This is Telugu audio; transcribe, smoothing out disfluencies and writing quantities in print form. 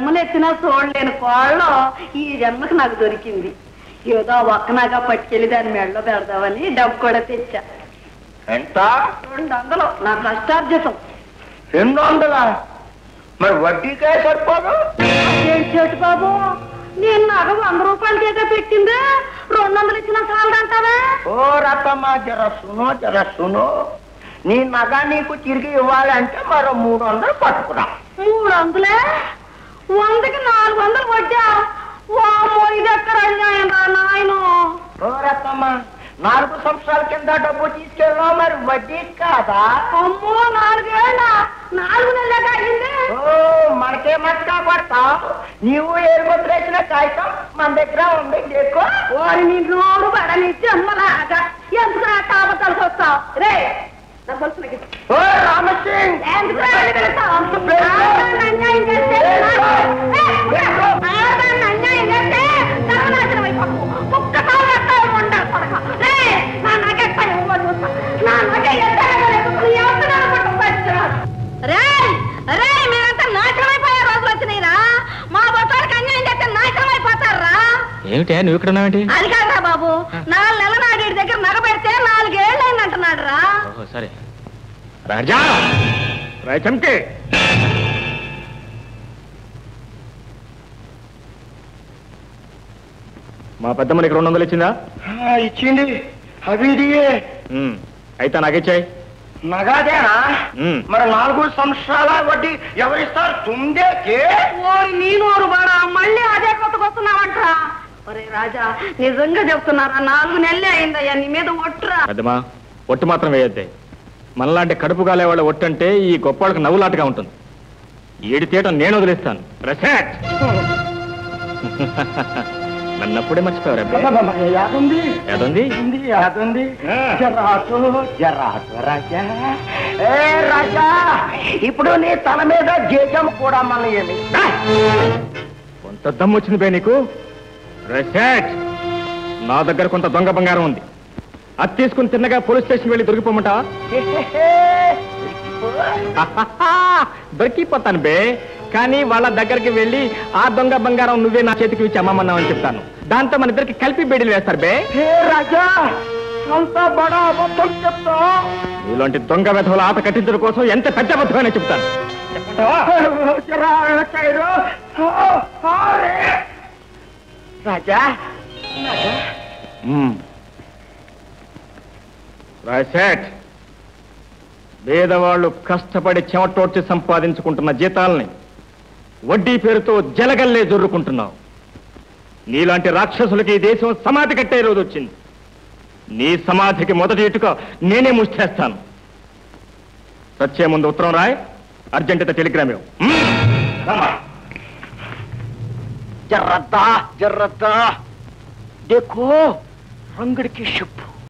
జన్మలెత్తినా చూడలేని కోళ్ళం ఈ జన్మకు నాకు దొరికింది. ఏదో ఒక్కనాగా పట్టుకెళ్ళి దాన్ని మెడలో పెడదామని డబ్బు కూడా తెచ్చా. ఎంత? 200 నా కష్టార్జితం. 200? మరి వడ్డీకే సరిపోదు. చెట్టు బాబు, నేను నగ 100 రూపాయలు తీగ పెట్టిందే 200 ఇచ్చిన చాలదంటావా? ఓ రతమ్మా, జర సును. నీ నగ నీకు తిరిగి ఇవ్వాలంటే మరో 300 పట్టుకురా. 300? 100కి 400 వడ్డా? వామ్మో, ఇది ఎక్కడ అన్యాయం రా నాయను. ఓ రతమ్మా, 4 సంవత్సరాల కింద డబ్బు తీసుకెళ్ళావు, మరి వడ్డీ కాదా? అమ్మో, 4 ఏళ్ళ 4 నెలలుగా అయింది. ఓ మనకే మట్కా పడతావు. నీవు ఏరుముద్రేసిన కాగితం మన దగ్గర ఉంది. నీకు వారి నీ నోరు పడనిచ్చి అమ్మలాగా ఎందుకు తాపతలకి వస్తావు? రే ఓ రామసింగ్, అన్యాయం చేస్తే సర్వనాశనం అయిపోతావు. మీరంతా నాశనమైపోయే రోజులు వచ్చినాయిరా. మా బొట్టానికి అన్యాయం చేస్తే నాశనం అయిపోతారా? ఏమిటి నువ్వు ఇక్కడ ఉన్నావేంటి? అది కాదురా బాబు, 4 నెలల నాటి దగ్గర నగ పెడితే 4 ఏళ్ళు అయింది అంటున్నాడు రా. సరే రాజా, రాయచంకే మా పెద్దమ్మ నీకు 200 ఇచ్చిందా? ఇచ్చింది. అవి అయితే నాకిచ్చాయి. నగాదేనా? మరి 4 సంవత్సరాల వడ్డీ ఎవరిస్తారు? తుందేకే. ఓరి నీనోరు బాడా, మళ్ళీ అదే కొత్తకొస్తున్నావంటరా? ఒరే రాజా, నిజంగా చెప్తున్నారా? 4 నెలలే అయిందయ్యా నీ మీద ఒట్టురా. పెద్దమ్మా, ఒట్టు మాత్రం వేయద్దే. మనలాంటి కడుపు కాలే వాళ్ళ ఒట్టంటే ఈ గొప్పవాళ్ళకి నవ్వులాటగా ఉంటుంది. ఏడి తీయటం నేను వదిలేస్తాను. నన్నప్పుడే మర్చిపోయారు. రాజా, ఇప్పుడు నీ తల మీద జేజం కూడా మన ఏమి కొంత దమ్ము వచ్చింది బే నీకు. నా దగ్గర కొంత దొంగ బంగారం ఉంది. అది తీసుకుని తిన్నగా పోలీస్ స్టేషన్ వెళ్ళి దొరికిపోమంటావా? దొరికిపోతాను బే, కానీ వాళ్ళ దగ్గరికి వెళ్ళి ఆ దొంగ బంగారం నువ్వే నా చేతికి ఇచ్చి అమ్మమన్నావని చెప్తాను. దాంతో మన ఇద్దరికి కలిపి బేడీలు వేస్తారు బే. రాజా, అంత బడా అబద్ధం చెప్తా. ఇలాంటి దొంగ వెధవుల ఆట కట్టించడం కోసం ఎంత పెద్ద అబద్ధమైనా చెప్తాను. రాజా, పేదవాళ్ళు కష్టపడి చెమటోడ్చి సంపాదించుకుంటున్న జీతాలని వడ్డీ పేరుతో జలగల్లే జొర్రుకుంటున్నావు. నీలాంటి రాక్షసులకి ఈ దేశం సమాధి కట్టే రోజు వచ్చింది. నీ సమాధికి మొదటి ఇటుక నేనే ముష్టేస్తాను. వచ్చే ముందు ఉత్తరం రాయ్, అర్జెంట్ టెలిగ్రామ్ ఇవ్వు. జర్రద్దా జర్రద్దా, దేఖో రంగడికి షిప్.